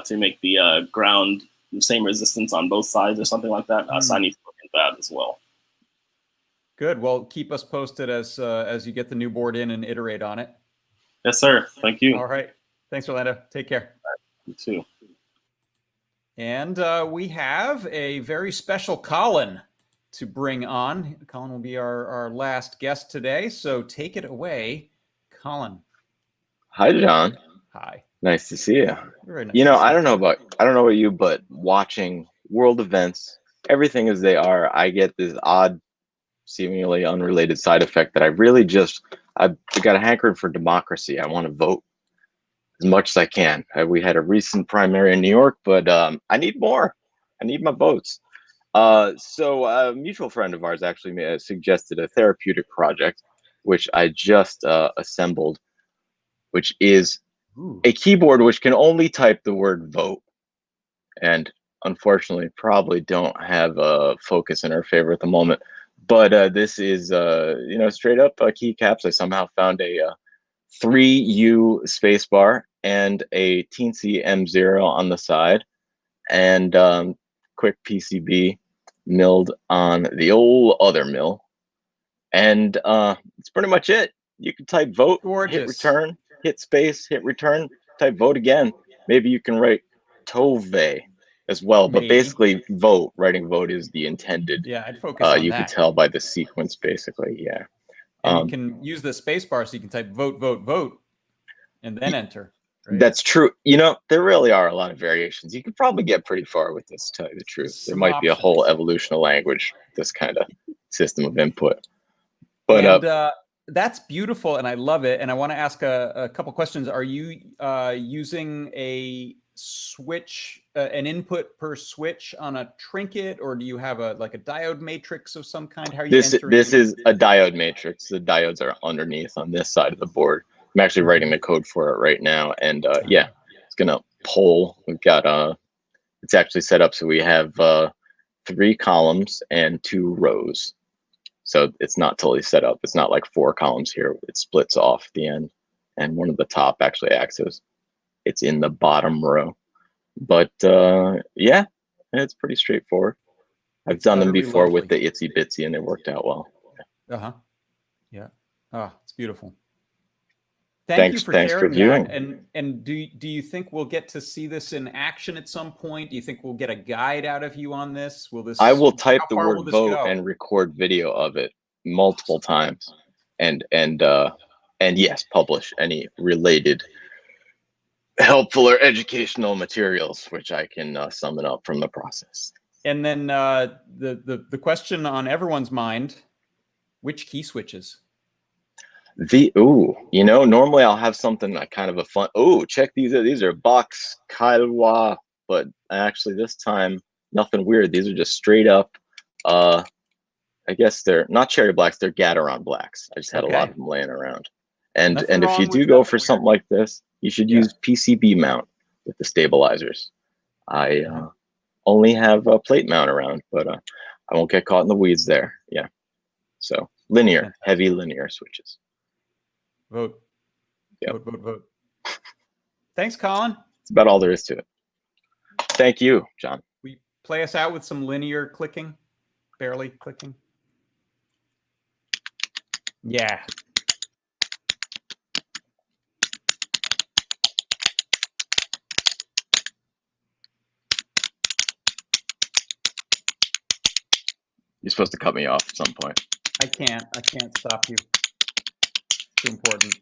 to make the ground the same resistance on both sides or something like that. So I need to look into that as well. Good. Well, keep us posted as you get the new board in and iterate on it. Yes, sir. Thank you. All right. Thanks, Orlando. Take care. You too. And we have a very special Colin to bring on. Colin will be our last guest today. So take it away, Colin. Hi, John. Hi. Nice to see you. Very nice. You know, I don't know about you, but watching world events, everything as they are, I get this odd, seemingly unrelated side effect that I've got a hankering for democracy. I want to vote as much as I can. We had a recent primary in New York, but I need more. I need my votes. So a mutual friend of ours actually suggested a therapeutic project, which I just assembled, which is a keyboard which can only type the word vote. And unfortunately, probably don't have a focus in our favor at the moment. But this is, straight up keycaps. I somehow found a 3U spacebar and a teensy M0 on the side, and quick PCB milled on the old other mill. And it's pretty much it. You can type vote, hit return, hit space, hit return, type vote again. Maybe you can write Tove as well, but basically vote, writing vote is the intended. Yeah, I'd focus on you that. can tell by the sequence, basically, yeah. And you can use the space bar so you can type vote, vote, vote, and then enter. Right? That's true. You know, there really are a lot of variations. You could probably get pretty far with this, to tell you the truth. There might be a whole evolution of language, this kind of system of input. But and, that's beautiful, and I love it. And I want to ask a couple questions. Are you using a switch, an input per switch on a trinket, or do you have a diode matrix of some kind? How are you entering? This is a diode matrix. The diodes are underneath on this side of the board. I'm actually writing the code for it right now, and yeah, gonna pull. We've got it's actually set up so we have 3 columns and 2 rows. So it's not totally set up. It's not like 4 columns here. It splits off the end, and one of the top actually acts as it's in the bottom row. But yeah, it's pretty straightforward. I've done them before with the itsy bitsy, and it worked out well. Yeah. Oh, it's beautiful. Thank you for sharing that. And do you think we'll get to see this in action at some point? Do you think we'll get a guide out of you on this? Will this? I will type the word vote and record video of it multiple times, and yes, publish any related helpful or educational materials, which I can sum it up from the process. And then the question on everyone's mind: which key switches? Normally I'll have something like kind of a fun. Check these out. These are Box Kailwa, but actually this time nothing weird. These are just straight up. I guess they're not cherry blacks. They're Gateron blacks. I just had a lot of them laying around. And if you do go for something like this, you should use PCB mount with the stabilizers. I only have a plate mount around, but I won't get caught in the weeds there. Yeah. So linear, heavy linear switches. Vote. Yep. Vote. Thanks, Colin. That's about all there is to it. Thank you, John. We play us out with some linear clicking, barely clicking. Yeah. You're supposed to cut me off at some point. I can't stop you. Too important.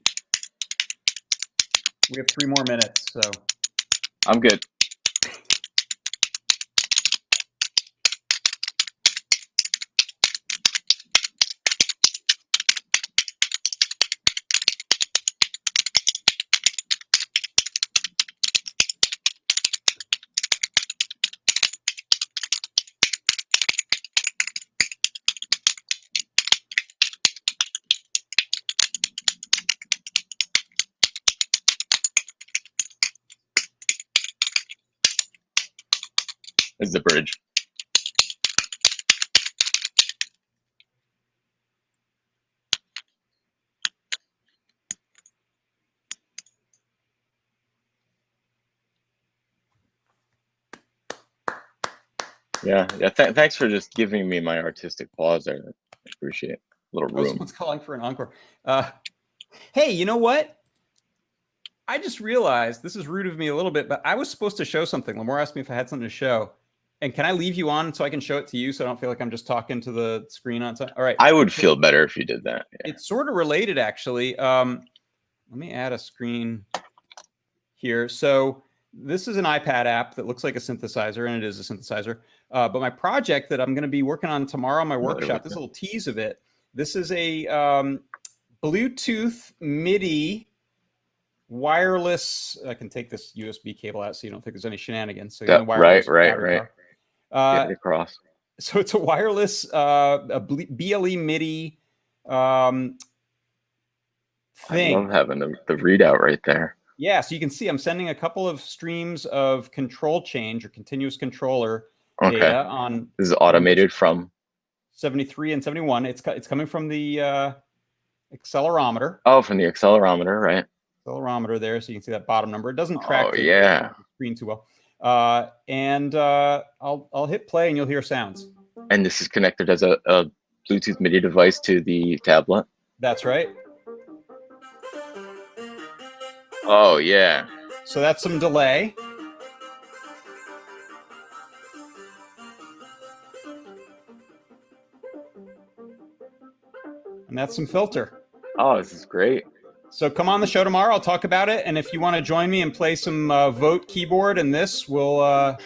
We have 3 more minutes, so I'm good. Is the bridge. Yeah. Thanks for just giving me my artistic pause there. I appreciate it. A little room. Someone's calling for an encore. Hey, you know what? I just realized, this is rude of me a little bit, but I was supposed to show something. Lamore asked me if I had something to show. And can I leave you on so I can show it to you so I don't feel like I'm just talking to the screen on time? All right. I would feel better if you did that. Yeah. It's sort of related, actually. Let me add a screen here. So this is an iPad app that looks like a synthesizer, and it is a synthesizer. But my project that I'm going to be working on tomorrow on my workshop, this little tease of it, this is a Bluetooth MIDI wireless. I can take this USB cable out so you don't think there's any shenanigans. So right. Get it across. So it's a wireless a BLE MIDI thing. I love having the readout right there. Yeah, so you can see I'm sending a couple of streams of control change or continuous controller data on. This is automated from 73 and 71. It's coming from the accelerometer. Oh, from the accelerometer, right? Accelerometer there, so you can see that bottom number. It doesn't track the screen too well. And I'll hit play and you'll hear sounds. And this is connected as a Bluetooth MIDI device to the tablet. That's right. Oh yeah. So that's some delay. And that's some filter. Oh, this is great. So come on the show tomorrow. I'll talk about it. And if you want to join me and play some vote keyboard and this, we'll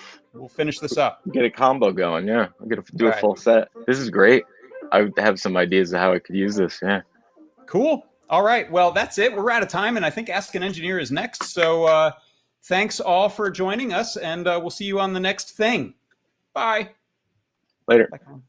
finish this up. Get a combo going. Yeah, I'm gonna do a full set. This is great. I have some ideas of how I could use this. Yeah. Cool. All right. Well, that's it. We're out of time, and I think Ask an Engineer is next. So thanks all for joining us, and we'll see you on the next thing. Bye. Later. Bye, Colin.